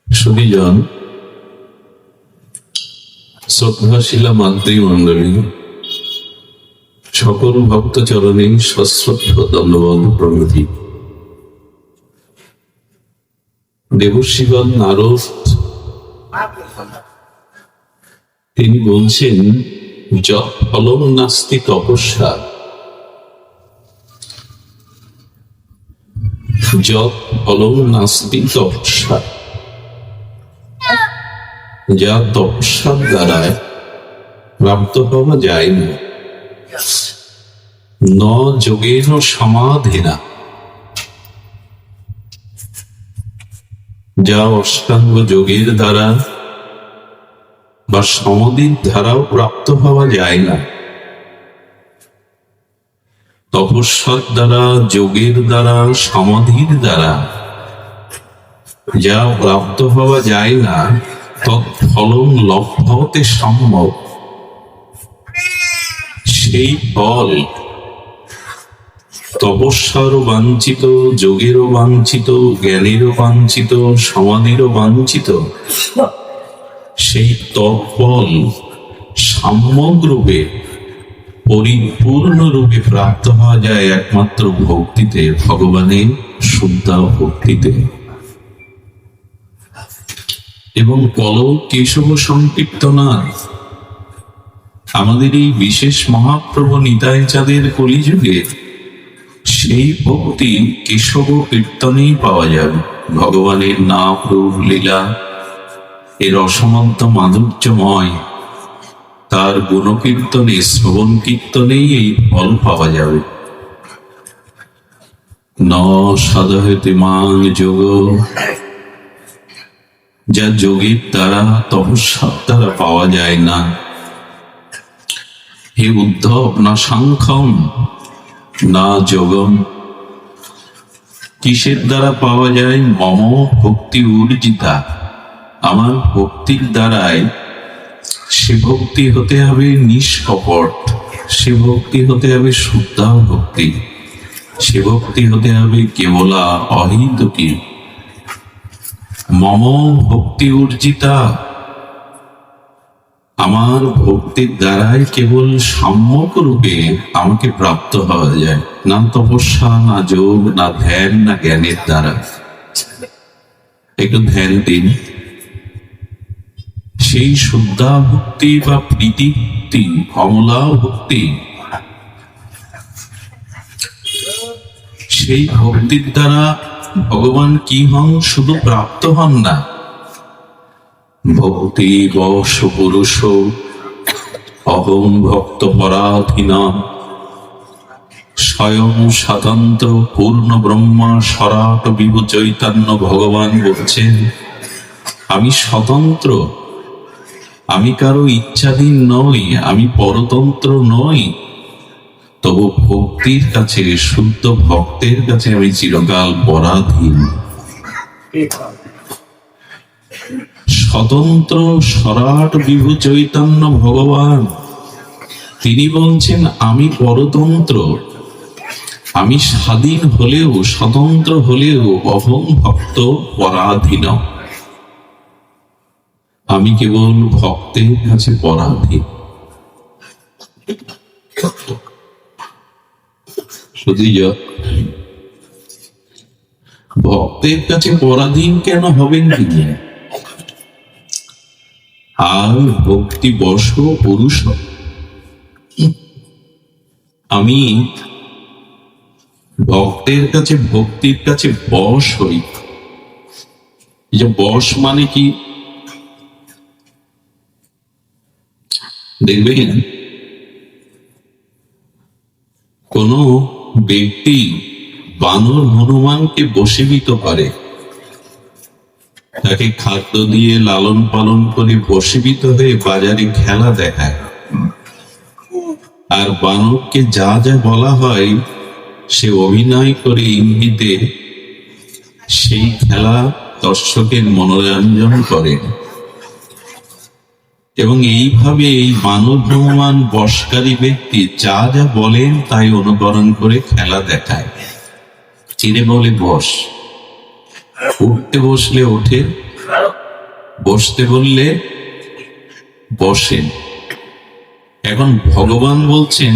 সুধীজন, শ্রদ্ধাশীলা মাতৃমণ্ডলী, সকল ভক্ত চরণে সশ্রদ্ধ দণ্ডবন্ধ প্রণতি। দেবর্ষিগণ নারদ তিনি বলছেন, যৎ ফলং নাস্তি তপস্যা, যৎ ফলং নাস্তি তপস্যা। যা তপস্যার দ্বারায় প্রাপ্ত হওয়া যায় না, ন যোগেন সমাধিনা। যা অষ্টাঙ্গ যোগের দ্বারা বা সমাধির দ্বারাও প্রাপ্ত হওয়া যায় না, তপস্যার দ্বারা, যোগের দ্বারা, সমাধির দ্বারা যা প্রাপ্ত হওয়া যায় না, তৎফলং লভ্যতে সম্ভব। সেই ফল তপস্যারও বাঞ্ছিত, যোগেরও বাঞ্ছিত, জ্ঞানেরও বাঞ্ছিত, সমাধিরও বাঞ্ছিত। সেই তৎফল সাম্যক রূপে, পরিপূর্ণ রূপে প্রাপ্ত হওয়া যায় একমাত্র ভক্তিতে, ভগবানের শুদ্ধ ভক্তিতে। এবং কল কেশব সংকীর্তনা, আমাদের এই বিশেষ মহাপ্রভু নিতাই চাঁদের কলিযুগে সেই ভক্তি কেশব কীর্তনেই পাওয়া যাবে। ভগবানের নাম, রূপ, লীলা এর অসমান্ত মাধুর্যময়, তার গুণকীর্তনে, শ্রবণ কীর্তনেই এই ফল পাওয়া যাবে। ন সাধয়তে মাং যোগ, যা যোগের দ্বারা, তপস্যার দ্বারা পাওয়া যায় না। হে উদ্ধব, না সাংখ্যম না যোগম। কিসের দ্বারা পাওয়া যায়? মম ভক্তি উর্জিতা, আমার ভক্তির দ্বারাই। সে ভক্তি হতে হবে নিষ্কপট, সে ভক্তি হতে হবে শুদ্ধ ভক্তি, সে ভক্তি হতে হবে কেবলা অহিতুকী। মম ভক্তি উর্জিতা, আমার ভক্তির দ্বারাই কেবল সম্যক রূপে আমাকে প্রাপ্ত হওয়া যায়, না তপস্যা, না যোগ, না ধ্যান, না জ্ঞানের দ্বারা। একটু ধ্যান দিন। সেই শুদ্ধা ভক্তি বা প্রীতি ভক্তি, কমলা ভক্তি, সেই ভক্তির দ্বারা ভগবান কি হন? শুধু প্রাপ্ত হন না, ভক্তি বশ পুরুষ অহং ভক্ত পরাধীনা, স্বয়ং স্বতন্ত্র পূর্ণ ব্রহ্মা সরাট বিভু চৈতন্য ভগবান বলছেন, আমি স্বতন্ত্র, আমি কারো ইচ্ছাধীন নই, আমি পরতন্ত্র নই। তবু ভক্তির কাছে, শুদ্ধ ভক্তের কাছে আমি চিরকাল পরাধীন। স্বতন্ত্র সরাট বিভু চৈতন্য ভগবান তিনি বলছেন, আমি পরতন্ত্র, আমি স্বাধীন হলেও, স্বতন্ত্র হলেও অহং ভক্ত পরাধীন। আমি কেবল ভক্তের কাছে পরাধীন। ভক্তের কাছে পরাধীন কেন হবেন তিনি? আর ভক্তি বশ পুরুষ, আমি ভক্তের কাছে, ভক্তির কাছে বশ হই। যে বশ মানে কি? দেখবেন কোন ব্যক্তি বানর হনুমানকে বশীভূত করে, তাকে খাদ্য দিয়ে লালন পালন করে বশীভূত হয়ে বাজারে খেলা দেখায়, আর বানরকে যা যা বলা হয় সে অভিনয় করে ইঙ্গিতে সেই খেলা দর্শকের মনোরঞ্জন করে। এবং এইভাবে এই বানর হনুমান বশকারী ব্যক্তি যা যা বলেন তাই অনুকরণ করে খেলা দেখায়। চিনে বলে বশ, উঠতে বসলে ওঠে, বসতে বললে বসেন। এখন ভগবান বলছেন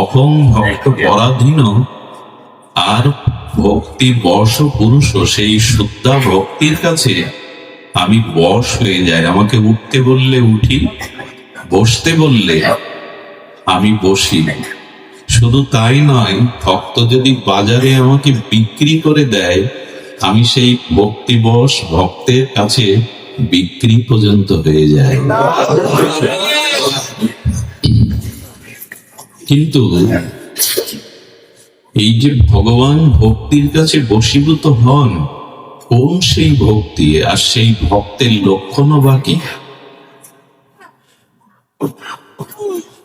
অহং ভক্ত পরাধীন, আর ভক্তি বশ পুরুষ, সেই শুদ্ধা ভক্তির কাছে আমি বশ হয়ে যাই। আমাকে উঠতে বললে উঠি, বসতে বললে আমি বসি। শুধু তাই নয়, ভক্ত যদি বাজারে আমাকে বিক্রি করে দেয়, আমি সেই ভক্তিবশ ভক্তের কাছে বিক্রি পর্যন্ত হয়ে যায়। কিন্তু এই যে ভগবান ভক্তির কাছে বশীভূত হন, কোন সেই ভক্তি, আর সেই ভক্তের লক্ষণও বাকি।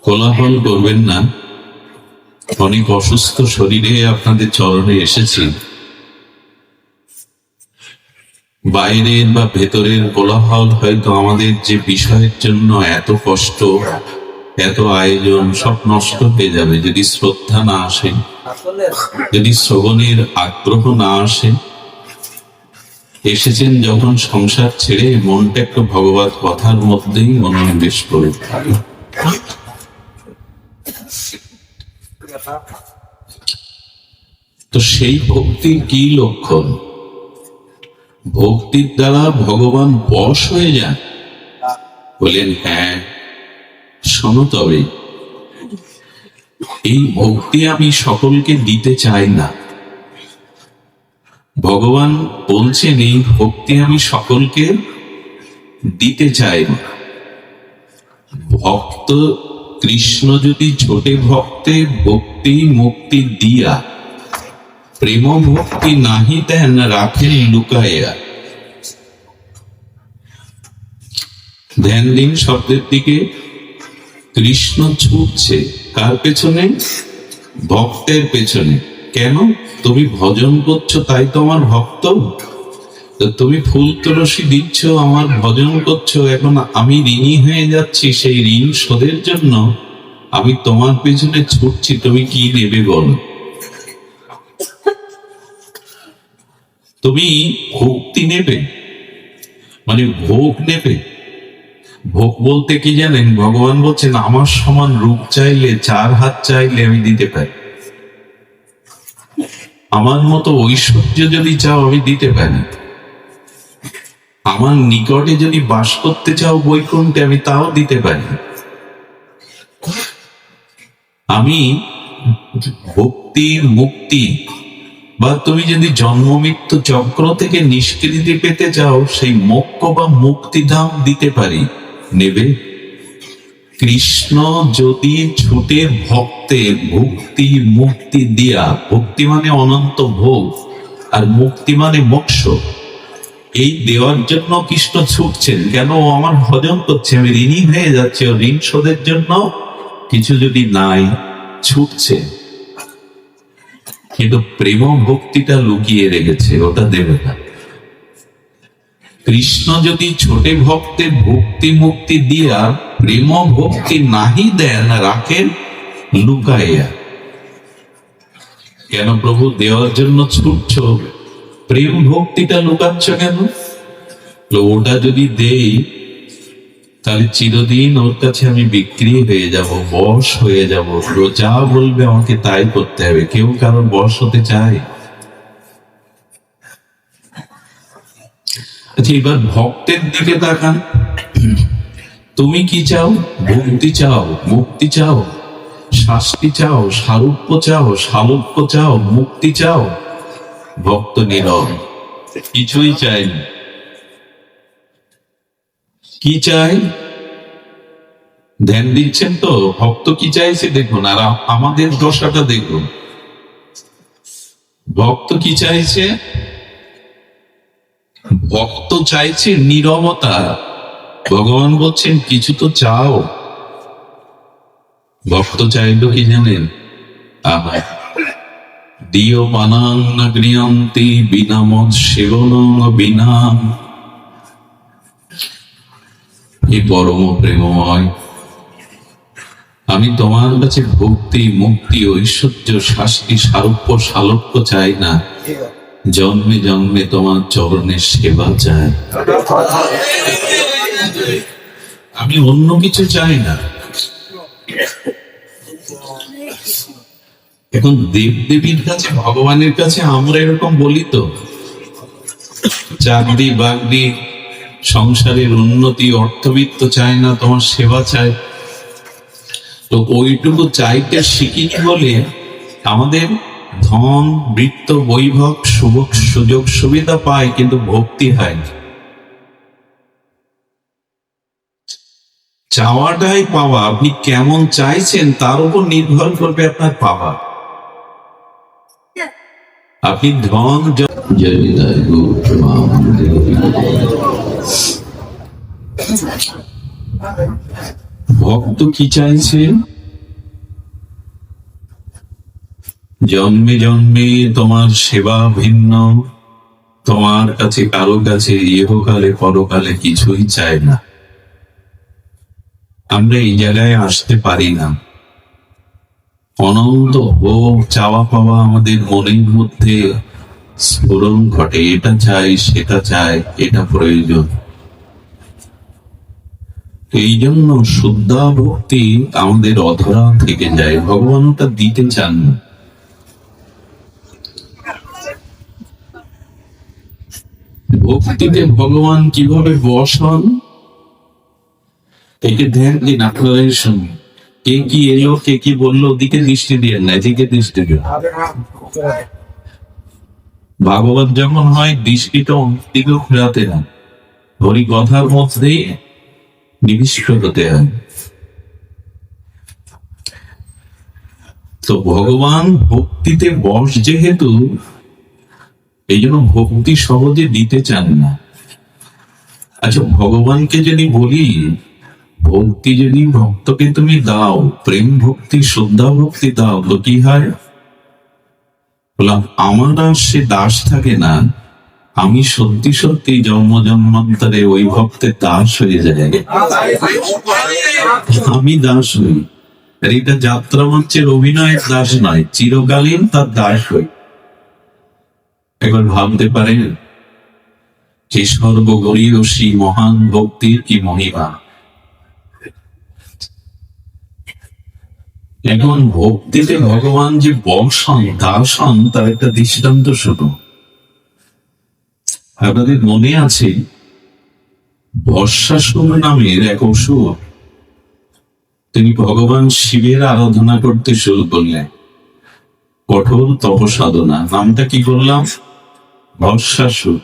কোলাহল করবেন না, অনেক অসুস্থ শরীরে আপনাদের চরণে এসেছি। বাইরের বা ভেতরের কোলাহল হয়তো আমাদের যে বিষয়ের জন্য এত কষ্ট, এত আয়োজন, সব নষ্ট হয়ে যাবে যদি শ্রদ্ধা না আসে, যদি শ্রবণের আগ্রহ না আসে। এসেছেন যখন সংসার ছেড়ে, মনটা একটু ভগবত কথার মধ্যেই মনোনিবেশ করে। তো সেই ভক্তির কি লক্ষণ? ভক্তির দ্বারা ভগবান বশ হয়ে যান। বলেন হ্যাঁ, শোনো তবে, এই ভক্তি আমি সকলকে দিতে চাই না। ভগবান বলছেন এই ভক্তি আমি সকলকে দিতে চাই না। ভক্ত কৃষ্ণ যদি ছোটে ভক্তে ভক্তি মুক্তি দিয়া, প্রেম ভক্তি নাহি দেন রাখেন লুকাইয়া। ধ্যান দিন শব্দের দিকে। কৃষ্ণ ছুটছে কার পেছনে? ভক্তের পেছনে। কেন? তুমি ভজন করছো তাই তো আমার ভক্ত। তুমি ফুল তুলসী দিচ্ছ, আমার ভজন করছো, এখন আমি ঋণী হয়ে যাচ্ছি, সেই ঋণ শোধের জন্য আমি তোমার পেছনে ছুটছি। তুমি কি নেবে বল? তুমি ভক্তি নেবে মানে ভোগ নেবে? ভোগ বলতে কি জানেন? ভগবান বলছেন আমার সমান রূপ চাইলে, 4 হাত চাইলে আমি দিতে পারি। আমার মতো ঐশ্বর্য যদি চাও আমি দিতে পারি। আমার নিকটে যদি বাস করতে চাও বৈকুণ্ঠে, আমি তাও দিতে পারি। আমি ভক্তি মুক্তি, বা তুমি যদি জন্ম মৃত্যু চক্র থেকে নিষ্কৃতি পেতে চাও, সেই মোক্ষ বা মুক্তিধাম দিতে পারি। নেবে? কৃষ্ণ যদি ছুটে ভক্তে ভক্তি মুক্তি দিয়া, ভক্তি মানে অনন্ত ভোগ, আর মুক্তি মানে মোক্ষ, এই দেওয়ার জন্য কৃষ্ণ ছুটছেন। কেন? ও আমার ভজন করছে, আমি ঋণী হয়ে যাচ্ছে, ও ঋণ শোধের জন্য কিছু যদি নাই, ছুটছে। কিন্তু প্রেম ভক্তিটা লুকিয়ে রেখেছে, ওটা দেবে না। কৃষ্ণ যদি ছোটে ভক্তে ভক্তি মুক্তি দিয়া, প্রেম ভক্তি নাহি দেন রাখেন লুকাইয়া। কেন প্রভু দেওয়ার জন্য ছুটছ, প্রেম ভক্তিটা লুকাচ্ছ কেন? ওটা যদি দেই তাহলে চিরদিন ওর কাছে আমি বিক্রি হয়ে যাব, বশ হয়ে যাব। যা বলবে আমাকে তাই করতে হবে। কেউ কারোর বশ হতে চায়? আচ্ছা, এবার ভক্তের দিকে তাকান। তুমি কি চাও? ভক্তি চাও, মুক্তি চাও, শাস্তি চাও, সারূপ্য চাও, সালোক্য চাও, মুক্তি চাও? ভক্ত নীরব, কিছুই চাইনি। কি চাই? ধ্যান দিচ্ছেন তো? ভক্ত কি চাইছে দেখুন, আর আমাদের দশাটা দেখুন। ভক্ত কি চাইছে? ভক্ত চাইছে নীরবতা। ভগবান বলছেন কিছু তো চাও। ভক্ত চাইলো কি জানেন? দিও মানাং না গৃহন্তি বিনামত সেবনং বিনাম। এই পরম প্রেমময়, আমি তোমার কাছে ভক্তি মুক্তি ঐশ্বর্য শাস্তি সারূপ্য সালোক্য চাই না। জন্মে জন্মে তোমার চরণের সেবা চাই, আমি অন্য কিছু চাই না। এখন দেব দেবীর কাছে, ভগবানের কাছে আমরা এরকম বলি তো, চাকরি বাকরি সংসারের উন্নতি অর্থবিত্ত চাই না, তোমার সেবা চাই। তো ওইটুকু চাইতে শিখিনি বলে আমাদের ধন বৃত্ত বৈভব সুযোগ সুবিধা পায়, কিন্তু ভক্তি হয় না। চাওয়াটাই পাওয়া, আপনি কেমন চাইছেন তার উপর নির্ভর করবে আপনার পাওয়া। আপনি ধন ভক্ত কি চাইছে? জন্মে জন্মে তোমার সেবা ভিন্ন, তোমার কাছে কারো কাছে ইহকালে পরকালে কিছুই চায় না। আমরা এই জায়গায় আসতে পারি না। অনন্ত ভোগ চাওয়া পাওয়া আমাদের মনের মধ্যে স্ফুরণ ঘটে, এটা চাই সেটা চাই, এটা প্রয়োজন। এই জন্য শুদ্ধা ভক্তি আমাদের অধরা থেকে যায়, ভগবান ওটা দিতে চান না। ভক্তিতে ভগবান কিভাবে বশ হন, একে ধ্যান দিন। আপনাদের সঙ্গে কে কি এলো, কে কি বললো, ওদিকে দৃষ্টি দিয়ে না, এদিকে দৃষ্টি দিন। ভাগবত যেমন হয়, দৃষ্টিটা অন্যদিকেও ফেরাতে হয়, হরি কথার মধ্যেই নিবিষ্ট হতে হয়। তো ভগবান ভক্তিতে বশ যেহেতু, এই জন্য ভক্তি সহজে দিতে চান না। আচ্ছা, ভগবানকে যদি বলি ভক্তি যদি ভক্তকে তুমি দাও, প্রেম ভক্তি শ্রদ্ধা ভক্তি দাও, তো কি হয়? বললাম আমার আর সে দাস থাকে না, আমি সত্যি সত্যি জন্ম জন্মান্তরে ওই ভক্তের দাস হয়ে যায়, আমি দাস হই। এটা যাত্রা মঞ্চের অভিনয়ের দাস নয়, চিরকালীন তার দাস হই। একবার ভাবতে পারেন যে সর্বগরীয়সী মহান ভক্তির কি মহিমা। এখন ভক্তিতে ভগবান যে বশ হন, দাস হন, তার একটা দৃষ্টান্ত শুধু আপনাদের মনে আছে, বর্ষাসুর নামের এক অসুর, তিনি ভগবান শিবের আরাধনা করতে শুরু করলেন, কঠোর তপসাধনা। নামটা কি করলাম? বর্ষাসুর।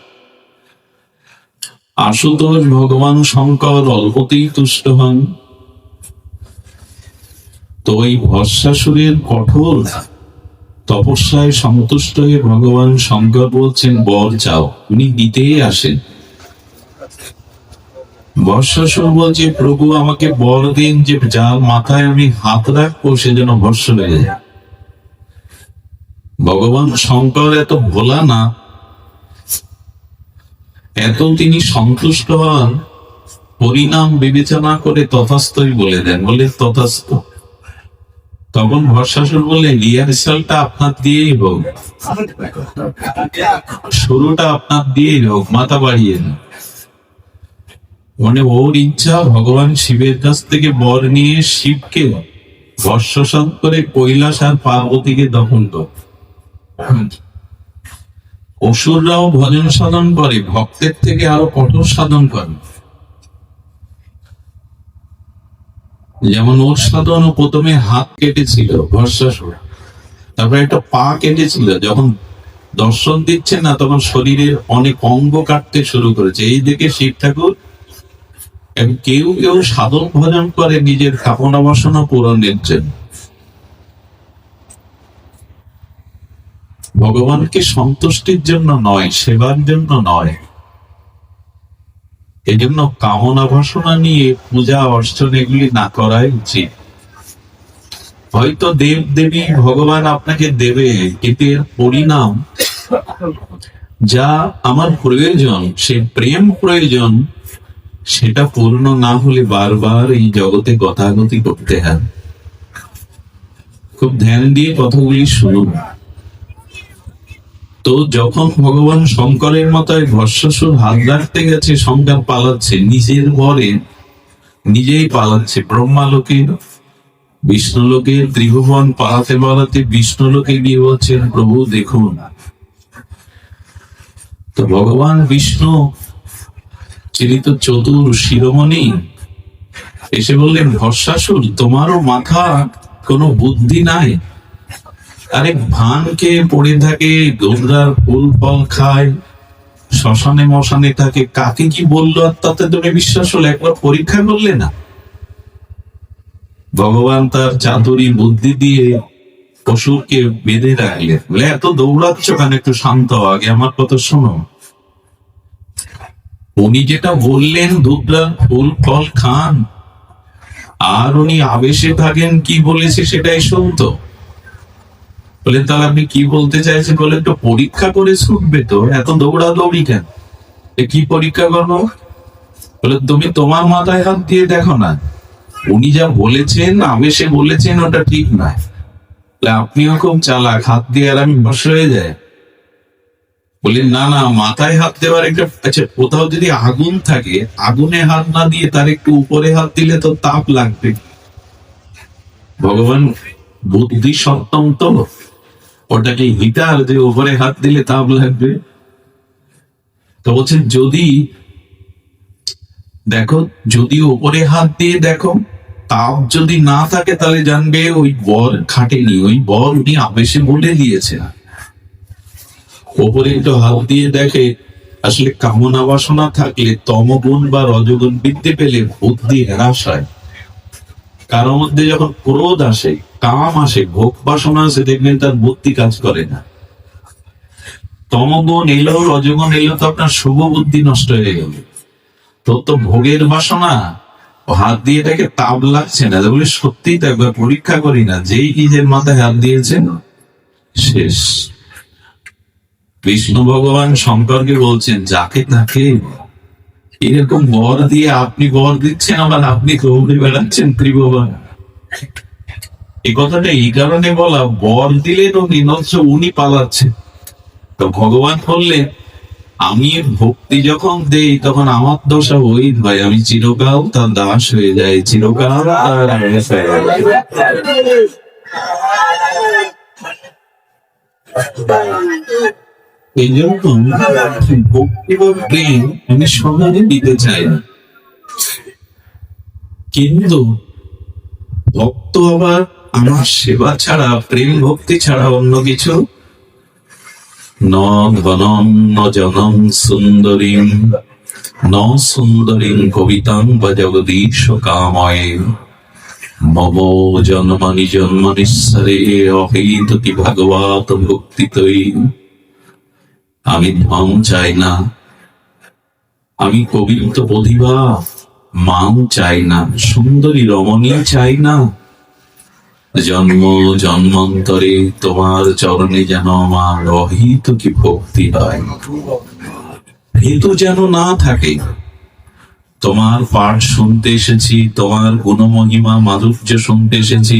আশুতোষ ভগবান শঙ্কর অল্পতেই তুষ্ট হন। তো ওই ভস্মাসুরের কঠোর তপস্যায় সন্তুষ্ট হয়ে ভগবান শঙ্কর বলছেন বর চাও, উনি দিতেই আসেন। ভস্মাসুর বলছে প্রভু আমাকে বর দিন যে যার মাথায় আমি হাত রাখবো সে যেন ভস্ম লেগে যায়। ভগবান শঙ্কর এত ভোলা না, এত তিনি সন্তুষ্ট হন, পরিণাম বিবেচনা করে তথাস্তই বলে দেন, বলে তথাস্ত। তখন ভস্মাসুর বললেন রিহার্সালটা আপনার দিয়েই হোক, শুরুটা আপনার দিয়েই হোক, মাথা বাড়িয়ে না। মানে ওর ইচ্ছা ভগবান শিবের কাছ থেকে বর নিয়ে শিবকে ভস্মসাৎ করে কৈলাস আর পার্বতীকে দখল করে। অসুররাও ভজন সাধন করে, ভক্তের থেকে আরো কঠোর সাধন করে। যেমন ওর সাধন প্রথমে হাত কেটেছিল ভস্মাসুর, তারপরে একটা পা কেটেছিল। যখন দর্শন দিচ্ছে না তখন শরীরের অনেক অঙ্গ কাটতে শুরু করেছে। এই দেখে শিব ঠাকুর, কেউ কেউ সাধন ভজন করে নিজের কামনা বাসনা পূরণের জন্য, ভগবানকে সন্তুষ্টির জন্য নয়, সেবার জন্য নয়। এই জন্য কামনা বাসনা নিয়ে পূজা অর্চন এগুলি না করাই উচিত। হয়তো দেব দেবী ভগবান আপনাকে দেবে, কিন্তু এর পরিণাম যা আমার প্রয়োজন, সে প্রেম প্রয়োজন, সেটা পূর্ণ না হলে বারবার এই জগতে গতাগতি করতে হয়। খুব ধ্যান দিয়ে কথাগুলি শুনুন। তো যখন ভগবান শঙ্করের মাথায় ভস্মাসুর হাত রাখতে গেছে, শঙ্কর পালাচ্ছে, নিজের ঘরে নিজেই পালাচ্ছে। ব্রহ্মালোকে, বিষ্ণুলোকে, ত্রিভুবন পালাতে পালাতে বিষ্ণুলোকে গিয়ে বলছেন, প্রভু দেখুন। তো ভগবান বিষ্ণু, যিনি তো চতুর শিরোমণি, এসে বললেন, ভস্মাসুর তোমারও মাথা কোনো বুদ্ধি নাই? আরে ভান খেয়ে পড়ে থাকে, গোবরার ফুল ফল খায়, শ্মশানে মশানে থাকে, কাকে কি বললো আর তাতে তুমি বিশ্বাস হলো? একবার পরীক্ষা করলে না? ভগবান তার চাতুরি বুদ্ধি দিয়ে পশুকে বেঁধে রাখলেন, বলে এত দৌড়াচ্ছ কেন, একটু শান্ত হও, আগে আমার কথা শোনো। উনি যেটা বললেন, দুবরার ফুল ফল খান, আর উনি আবেশে থাকেন, কি বলেছে সেটাই শুনতো। বলে তাহলে আপনি কি বলতে চাইছেন? বলে একটু পরীক্ষা করে ছুটবে তো, এত দৌড়াদৌড়ি কেন? কি পরীক্ষা করবো? বলে তুমি তোমার মাথায় হাত দিয়ে দেখো না, উনি যা বলেছেন আবেশে বলেছেন ওটা ঠিক নয়। আপনিও খুব চালাক, হাত দিয়ে আর আমি বশ হয়ে যায়? বলি না না, মাথায় হাত দেওয়ার একটা, আচ্ছা কোথাও যদি আগুন থাকে, আগুনে হাত না দিয়ে তার একটু উপরে হাত দিলে তো তাপ লাগবে। ভগবান বুদ্ধি সপ্তম তো, ওটাকে হিটার, যে উপরে হাত দিলে তাপ লাগবে। তো বলছেন যদি দেখো, যদি উপরে হাত দিয়ে দেখো, তাপ যদি না থাকে তাহলে জানবে ওই বর খাটেনি, ওই বর উনি আবেশে বলে দিয়েছে। ওপরে একটু হাত দিয়ে দেখে, আসলে কামনা বাসনা থাকলে তমগুণ বা রজগুণ বৃদ্ধি পেলে বুদ্ধি হ্রাস হয়। কারোর মধ্যে যখন ক্রোধ আসে, কাম আসে, ভোগ বাসনা আসে, দেখবেন তার বুদ্ধি কাজ করে না। তমগুণ এলো, রজগুণ এলো, তো আপনার শুভ বুদ্ধি নষ্ট হয়ে গেল। তো ভোগের বাসনা, হাত দিয়ে দেখে তাপ লাগছে না, বলে সত্যি তো একবার পরীক্ষা করি না, যেই নিজের মাথায় হাত দিয়েছেন শেষ। বিষ্ণু ভগবান শঙ্করকে বলছেন, যাকে তাকে এরকম বর দিয়ে আপনি বর দিচ্ছেন, আবার আপনি দৌড়ে বেড়াচ্ছেন ত্রিভুবন। এই কথাটা এই কারণে বলা, বর দিলেন উনি, নষ্ট উনি পালাচ্ছেন। তো ভগবান বললেন, আমি ভক্তি যখন দেই তখন আমার দশা ওই ভাই, আমি চিরকাল তার দাস হয়ে যাই, চিরকাল এই জন্য ভক্তি বা প্রেম আমি সমাজে দিতে চাই না। কিন্তু ভক্ত আবার আমার সেবা ছাড়া, প্রেম ভক্তি ছাড়া অন্য কিছু ন ধনম ন জনম সুন্দরীম ন সুন্দরীম কবিতাং বা জগদীশ কাময়ে মম জন্মনি জন্মনিশ্বরে অহেতুকি ভাগবত ভক্তি তৈ। আমি ধন চাই না, আমি কবিত্ব প্রতিভা মান চাই না, সুন্দরী রমণী চাই না, জন্ম জন্মান্তরে তোমার চরণে যেন আমার অহেতুকি ভক্তি হয়, হেতু যেন না থাকে। তোমার পাঠ শুনতে এসেছি, তোমার গুণমহিমা মাধুর্য শুনতে এসেছি,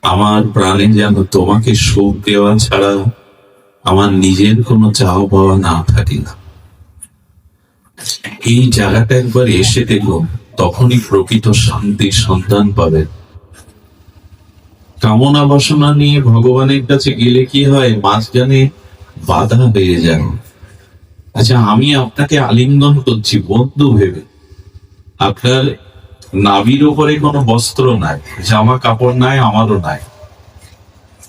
আমার প্রাণে যেন তোমাকে সুখ দেওয়া ছাড়া আমার নিজের কোনো চাওয়া পাওয়া না থাকে। এই জায়গাটা একবার এসে দেখুন, তখনই প্রকৃত শান্তির সন্ধান পাবে। কামনা বাসনা নিয়ে ভগবানের কাছে গেলে কি হয়, মাঝখানে বাধা হয়ে যায়। আচ্ছা, আমি আপনাকে আলিঙ্গন করছি বন্ধু ভেবে, আপনার নাভির উপরে কোনো বস্ত্র নাই, জামা কাপড় নাই, আমারও নাই,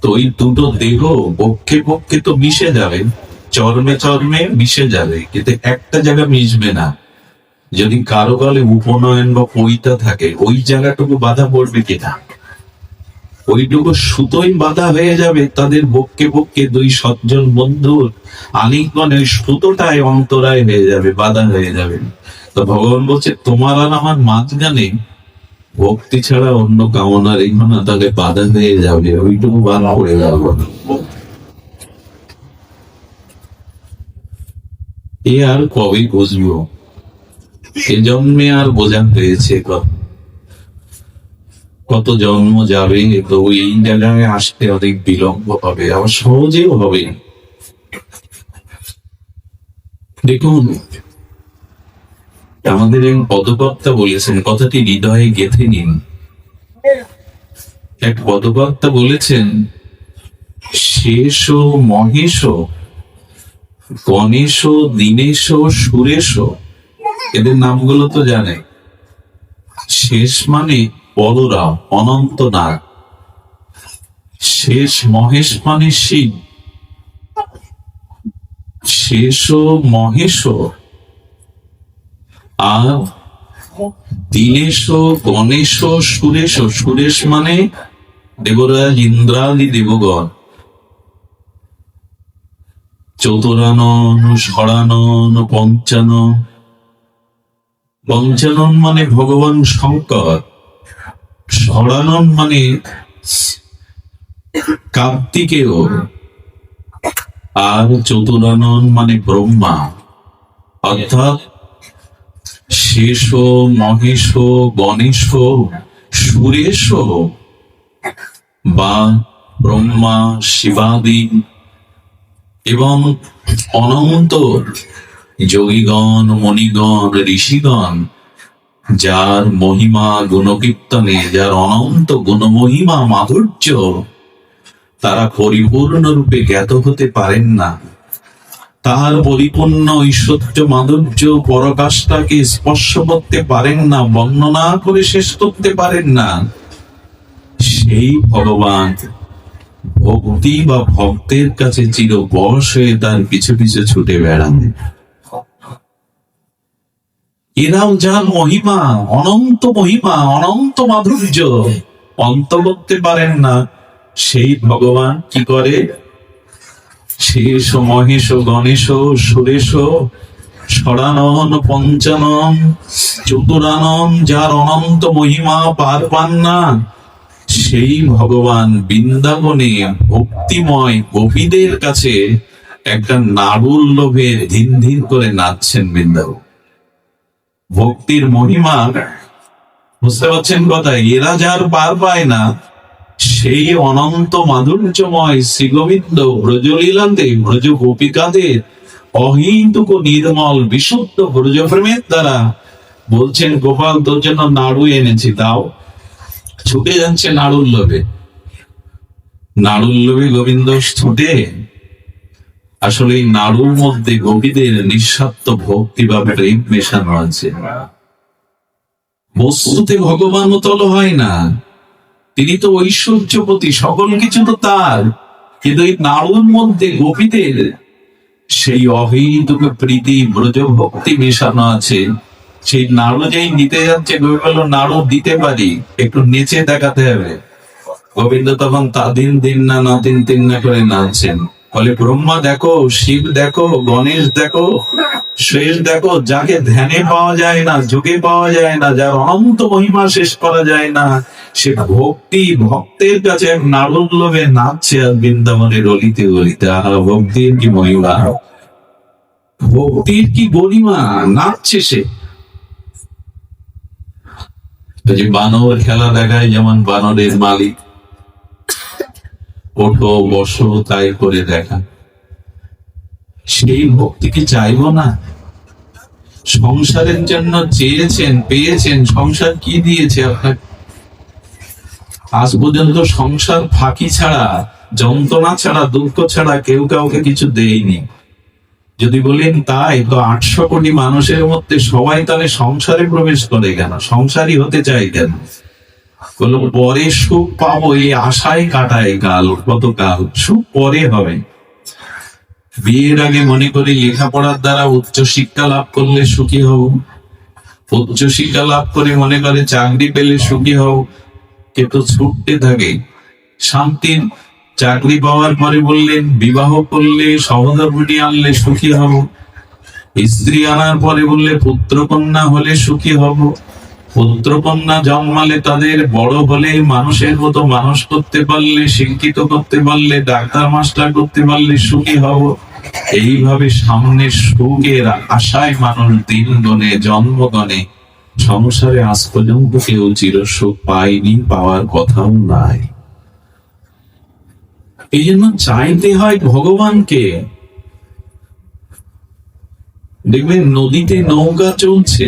তো ওই দুটো দেহ পক্ষে পক্ষে তো মিশে যাবে, চর্মে চর্মে মিশে যাবে, কিন্তু একটা জায়গা মিশবে না। যদি কারো গলে উপনয়ন বা পৈতা থাকে, ওই জায়গাটুকু বাধা পড়বে কিনা, ওইটুকু সুতোই বাধা হয়ে যাবে। তাদের পক্ষে পক্ষে দুই সজ্জন বন্ধুর আলিঙ্গনে ওই সুতোটাই অন্তরায় হয়ে যাবে, বাধা হয়ে যাবে। তো ভগবান বলছে, তোমার আর আমার মাঝখানে ভক্তি ছাড়া অন্য কামনার এইখানে তাহলে বাধা হয়ে যাবে, ওইটুকু বাধা পড়ে যাবে। এ আর কবে বুঝবো, এ জন্মে আর বোঝা হয়েছে, কত জন্ম যাবে, তো এই জায়গায় আসতে অনেক বিলম্ব হবে, আবার সহজেও হবে। দেখুন, আমাদের এক পদকর্তা বলেছেন, কথাটি হৃদয়ে গেঁথে নিন। এক পদকর্তা বলেছেন, শেষ মহেশ গণেশ দীনেশ সুরেশ, এদের নামগুলো তো জানে। শেষ মানে বলরাম, অনন্ত নাগ। শেষ মহেশ মানে শিব। শেষ মহেশ আর দীনেশ গণেশ সুরেশ। সুরেশ মানে দেবরাজ ইন্দ্রাদি দেবগণ। চতুরানন ষড়ানন পঞ্চানন। পঞ্চানন মানে ভগবান শঙ্কর। ষড়ানন মানে কার্তিকেয়। আর চতুরানন মানে ব্রহ্মা। অর্থাৎ শেষ মহেশ গণেশ সুরেশ বা ব্রহ্মা শিবাদি এবং অনন্ত যোগীগণ মণিগণ ঋষিগণ, যার মহিমা গুণকীর্তনে, যার অনন্ত গুণমহিমা মাধুর্য তারা পরিপূর্ণরূপে জ্ঞাত হতে পারেন না, তাহার পরিপূর্ণ ঐশ্বর্য মাধুর্য পরাকাষ্ঠাকে স্পর্শ করতে পারেন না, বর্ণনা করে শেষ করতে পারেন না, সেই ভগবান ভক্তি বা ভক্তের কাছে চিরবশ হয়ে তার পিছু পিছু ছুটে বেড়ান। এরাও যার মহিমা, অনন্ত মহিমা, অনন্ত মাধুর্য অন্ত করতে পারেন না, সেই ভগবান কি করে? শেষ মহেশ গণেশ সুরেশ ষড়ানন পঞ্চানন চতুরানন, যার অনন্ত মহিমা পার পান না, সেই ভগবান বৃন্দাবনে ভক্তিময় গোপীদের কাছে একটা নাড়ুর লোভে ধীর ধীর করে নাচছেন বৃন্দাবন। ভক্তির মহিমা বুঝতে পারছেন কথা? এরা যার পার পায় না, সেই অনন্ত মাধুর্যময় শ্রীগোবিন্দ ব্রজলীলাতে ব্রজ গোপিকাদের অহিন্দুক নির্মল বিশুদ্ধ ব্রজপ্রেমের দ্বারা বলছেন, গোপাল তোর জন্য নাড়ু এনেছি, দাও। ছুটে যাচ্ছে নাড়ুর লোভে। নাড়ুর লোভে গোবিন্দ ছুটে। আসলে এই নাড়ুর মধ্যে গোপীদের নিঃস্বার্থ ভক্তি বা প্রেম মেশানো আছে। বস্তুতে ভগবান তল হয় না, তিনি তো ঐশ্বর্যপতি, সকল কিছু তো তার, কিন্তু এই নাড়ুর মধ্যে গোপীদের সেই অহেতুক প্রীতি ব্রজ ভক্তি মেশানো আছে। সেই নাড়ু যেই নিতে যাচ্ছে, গোবিন্দ নাড়ু দিতে পারি, একটু নেচে দেখাতে হবে। গোবিন্দ তখন তা দিন দিন না না দিন দিন না করে নাচছেন। বলে, ব্রহ্মা দেখো, শিব দেখো, গণেশ দেখো, শেষ দেখো, যাকে ধ্যানে পাওয়া যায় না, যোগে পাওয়া যায় না, যার অনন্ত মহিমা শেষ করা যায় না, সে ভক্তি ভক্তের কাছে এক নাড়ুর লোভে নাচছে আর বৃন্দাবনের অলিতে গলিতে। আর ভক্তির কি মহিমা, ভক্তির কি গরিমা, নাচছে সে। যে বানর খেলা দেখায়, যেমন বানরের মালিক, ওঠো বসো তাই করে দেখা, সেই ভক্তি কি চাইবো না? সংসারের জন্য চেয়েছেন, পেয়েছেন, সংসার কি দিয়েছে আপনাকে? আজ পর্যন্ত সংসার ফাঁকি ছাড়া, যন্ত্রণা ছাড়া, দুঃখ ছাড়া কেউ কাউকে কিছু দেয়নি। যদি বলেন তাই, তো 800 কোটি মানুষের মধ্যে সবাই তাহলে সংসারে প্রবেশ করে কেন? সংসারই হতে চাই কেন? বলল, পরে সুখ পাবো এই আশায় কাটায় কাল, কত কাল সুখ পরে হবে। বিয়ের আগে মনে করি লেখাপড়ার দ্বারা উচ্চ শিক্ষা লাভ করলে সুখী হব, উচ্চ শিক্ষা লাভ করে মনে করে চাকরি পেলে সুখী হব, কিন্তু ছুটতে থাকে। শান্তির চাকরি পাওয়ার পরে বললেন বিবাহ করলে সহধর্মিণী আনলে সুখী হব, স্ত্রী আনার পরে বললে পুত্র কন্যা হলে সুখী হব, পুত্র কন্যা জন্মালে তাদের বড় হলে মানুষের মতো মানুষ করতে পারলে, শিক্ষিত করতে পারলে, ডাক্তার মাস্টার করতে পারলে সুখী হব। এইভাবে সামনে সুখের আশায় মানুষ দিন গণে, জন্ম গণে। সংসারে আজ পর্যন্ত কেউ চির সুখ পায়নি, পাওয়ার কথাও নাই। এই জন্য চাইতে হয় ভগবানকে। দেখবেন নদীতে নৌকা চলছে,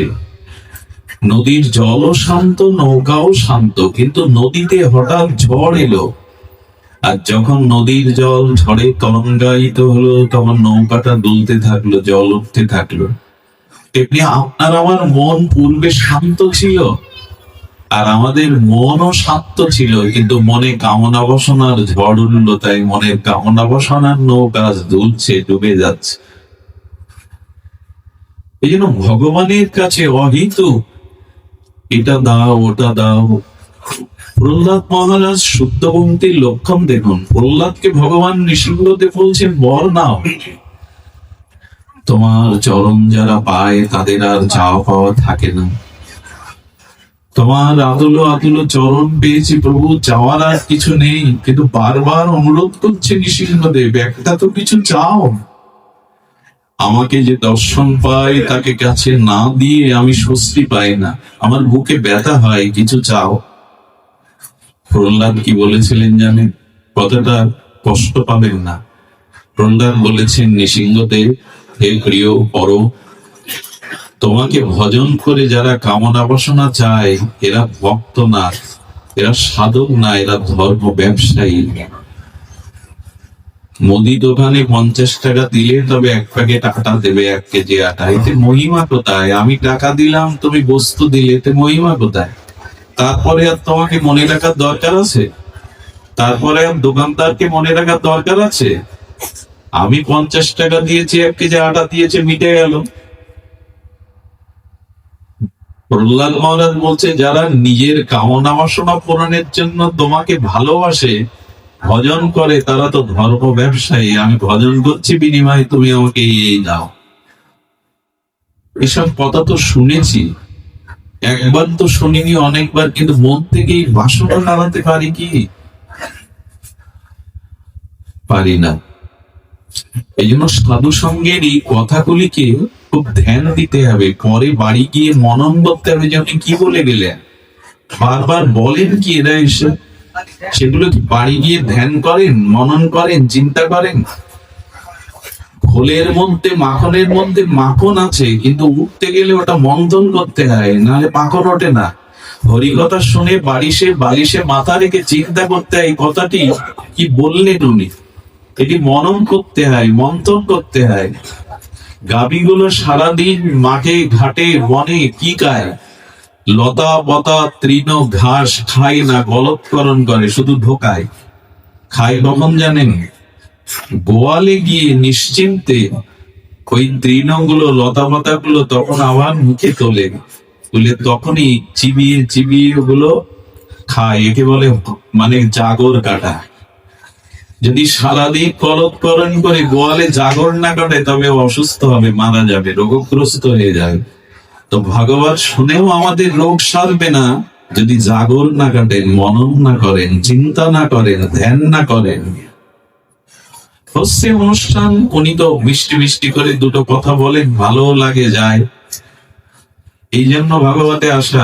নদীর জলও শান্ত, নৌকাও শান্ত, কিন্তু নদীতে হঠাৎ ঝড় এলো, আর যখন নদীর জল ঝড়ে তরঙ্গায়িত হলো তখন নৌকাটা দুলতে থাকলো, জল উঠতে থাকলো। তেমনি আপনার আমার মন পূর্বে শান্ত ছিল, আর আমাদের মনও শান্ত ছিল, কিন্তু মনে কামনা বাসনার ঝড় উঠলো, তাই মনের কামনা বাসনার নৌকা দুলছে, ডুবে যাচ্ছে। এই জন্য ভগবানের কাছে অহিত এটা দাও ওটা দাও। প্রহ্লাদ মহারাজ শুদ্ধভক্তির লক্ষণ দেখুন। প্রহ্লাদকে ভগবান নৃসিংহদেব বলছেন, বর নাও, তোমার চরণ যারা পায় তাদের আর যাওয়া পাওয়া থাকে না। তোমার আতুলো আতুলো চরণ পেয়েছি প্রভু, যাওয়ার আর কিছু নেই। কিন্তু বারবার অনুরোধ করছে নৃসিংহদেব, একটা তো কিছু চাও। আমাকে যে দর্শন পাই তাকে কাছে না দিয়ে আমি স্বস্তি পাই না, আমার বুকে ব্যথা হয়, কিছু চাও। প্রহ্লাদ কি বলেছিলেন জানেন? কথাটা কষ্ট পাবেন না। প্রহ্লাদ বলেছেন, নৃসিংহদেব, হে প্রিয় পর, তোমাকে ভজন করে যারা কামনা বাসনা চায় এরা ভক্ত না, এরা সাধক না, এরা ধর্ম ব্যবসায়ী। মুদি দোকানে 50 টাকা দিলে তবে 1 প্যাকেট আটা দেবে, 1 কেজি আটা। এতে মহিমা কোথায়? আমি টাকা দিলাম, তুমি বস্তু দিলে, এতে মহিমা কোথায়? তারপরে আর তোমাকে মনে রাখার দরকার আছে? তারপরে আর দোকানদারকে মনে রাখার দরকার আছে? আমি 50 টাকা দিয়েছি, 1 কেজি আটা দিয়েছে, মিটে গেল। প্রহ্লাদ মহারাজ বলছে, যারা নিজের কামনা বাসনা পূরণের জন্য তোমাকে ভালোবাসে, ভজন করে, তারা তো ধর্ম ব্যবসায়ী। আমি ভজন করছি, বিনিময়ে তুমি আমাকে এই দাও। এসব কথা তো শুনেছি, একবার তো শুনিনি, অনেকবার, কিন্তু মন থেকেই বাসনা নাড়াতে পারি কি? পারি না। এই জন্য সাধু সঙ্গের এই কথাগুলিকে খুব ধ্যান দিতে হবে, পরে বাড়ি গিয়ে মনন করতে হবে যে আপনি কি বলে গেলেন, বারবার বলেন কি এরা এসে। সেগুলো কি বাড়ি গিয়ে ধ্যান করেন, মনন করেন, চিন্তা করেন? ঘোলের মধ্যে, মাখনের মধ্যে মাখন আছে, কিন্তু উঠতে গেলে ওটা মন্থন করতে হয়, নাহলে মাখন ওঠে না। হরিকথা শুনে বালিশে মাথা রেখে চিন্তা করতে হয়, এই কথাটি কি বললেন উনি, এটি মনন করতে হয়, মন্থন করতে হয়। গাভীগুলো সারাদিন মাঠে ঘাটে বনে কি খায়? লতা পতা তৃণ ঘাস খায় না, গলৎকরণ করে, শুধু ঢোকায়। খায় কখন জানেন? গোয়ালে গিয়ে নিশ্চিন্তে ওই তৃণগুলো, লতা পাতা গুলো তখন আবার মুখে তোলে, তুলে তখনই চিবিয়ে চিবিয়ে ওগুলো খায়। একে বলে মানে জাগর কাটা। যদি সারাদিন কলৎকরণ করে গোয়ালে জাগর না কাটে, তবে অসুস্থ হবে, মারা যাবে, রোগগ্রস্ত হয়ে যাবে। তো ভগবান শুনেও আমাদের রোগ সারবে না যদি জাগর না কাটেন, মনন না করেন, চিন্তা না করেন, ধ্যান না করেন। হচ্ছে অনুষ্ঠান, উনি তো মিষ্টি মিষ্টি করে দুটো কথা বলেন, ভালো লাগে যায়, এই জন্য ভাগবতে আসা।